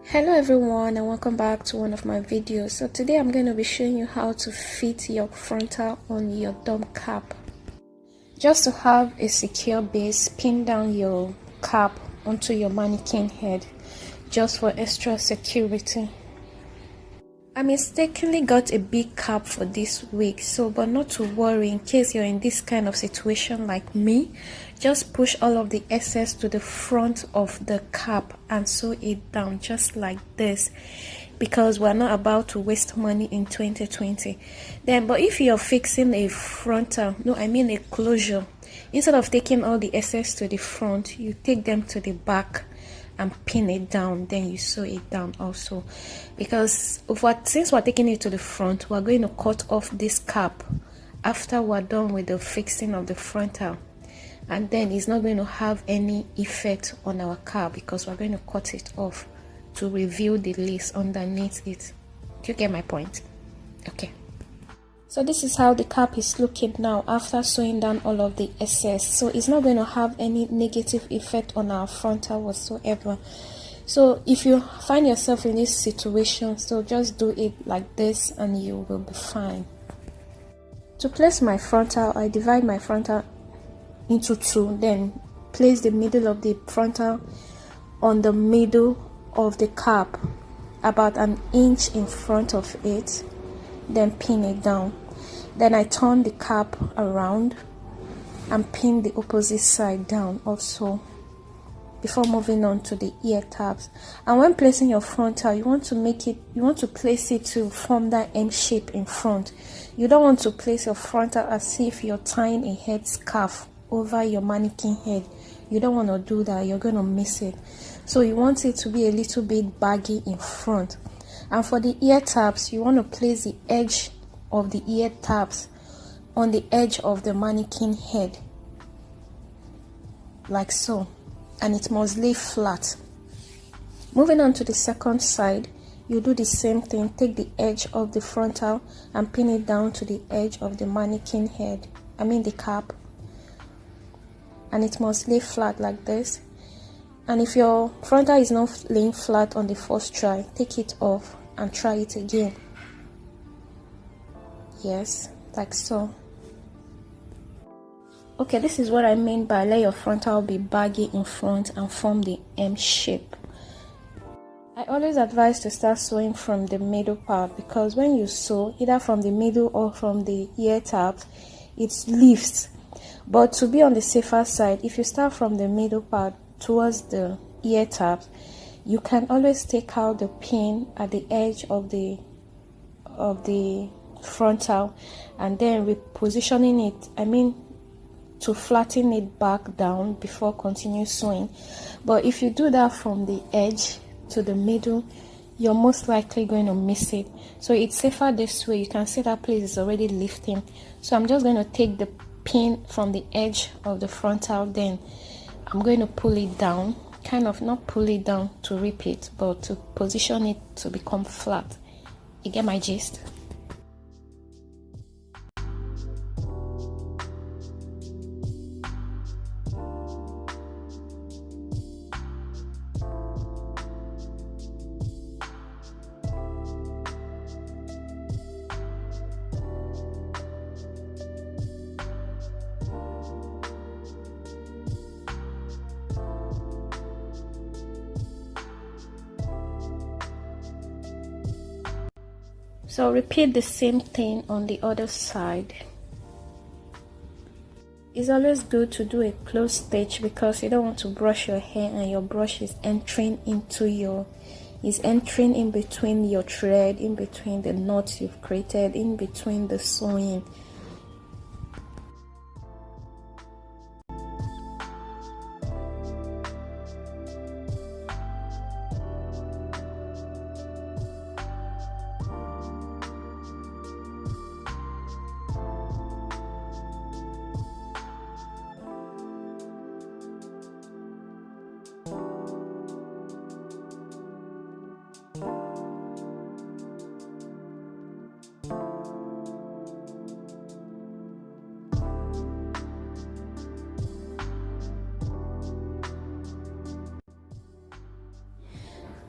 Hello everyone, and welcome back to one of my videos. So today I'm going to be showing you how to fit your frontal on your dome cap. Just to have a secure base, pin down your cap onto your mannequin head just for extra security. I mistakenly got a big cap for this wig, but not to worry. In case you're in this kind of situation like me, just push all of the excess to the front of the cap and sew it down just like this, because we're not about to waste money in 2020. But if you're fixing a frontal, a closure, instead of taking all the excess to the front, you take them to the back and pin it down, then you sew it down also, because since we're taking it to the front, we're going to cut off this cap after we're done with the fixing of the frontal, and then it's not going to have any effect on our cap because we're going to cut it off to reveal the lace underneath it. Do you get my point? Okay, so this is how the cap is looking now after sewing down all of the excess. So it's not going to have any negative effect on our frontal whatsoever. So if you find yourself in this situation, so just do it like this and you will be fine. To place my frontal, I divide my frontal into two, then place the middle of the frontal on the middle of the cap, about an inch in front of it, then pin it down. Then I turn the cap around and pin the opposite side down also, before moving on to the ear tabs. And when placing your frontal, you want to place it to form that M shape in front. You don't want to place your frontal as if you're tying a head scarf over your mannequin head. You don't want to do that, you're going to miss it. So you want it to be a little bit baggy in front. And for the ear tabs, you want to place the edge of the ear tabs on the edge of the mannequin head, like so, and it must lay flat. Moving on to the second side, you do the same thing. Take the edge of the frontal and pin it down to the edge of the mannequin head, the cap, and it must lay flat like this. And if your frontal is not laying flat on the first try, take it off and try it again. Yes, like so. Okay, this is what I mean by let your frontal be baggy in front and form the M shape. I always advise to start sewing from the middle part, because when you sew either from the middle or from the ear tabs, it lifts. But to be on the safer side, if you start from the middle part towards the ear tabs, you can always take out the pin at the edge of the frontal and then repositioning it, to flatten it back down before continue sewing. But if you do that from the edge to the middle, you're most likely going to miss it. So it's safer this way. You can see that place is already lifting. So I'm just going to take the pin from the edge of the frontal, then I'm going to pull it down, kind of not pull it down to rip it, but to position it to become flat. You get my gist? So repeat the same thing on the other side. It's always good to do a close stitch because you don't want to brush your hair and your brush is entering in between your thread, in between the knots you've created, in between the sewing.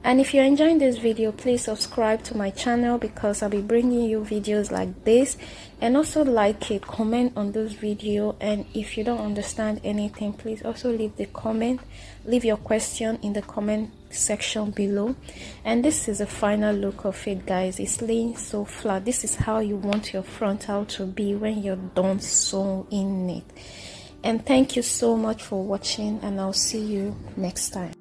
And if you're enjoying this video, please subscribe to my channel because I'll be bringing you videos like this. And also like it, comment on this video. And if you don't understand anything, please also leave your question in the comment section below. And this is the final look of it, guys. It's laying so flat. This is how you want your frontal to be when you're done sewing it. And thank you so much for watching, and I'll see you next time.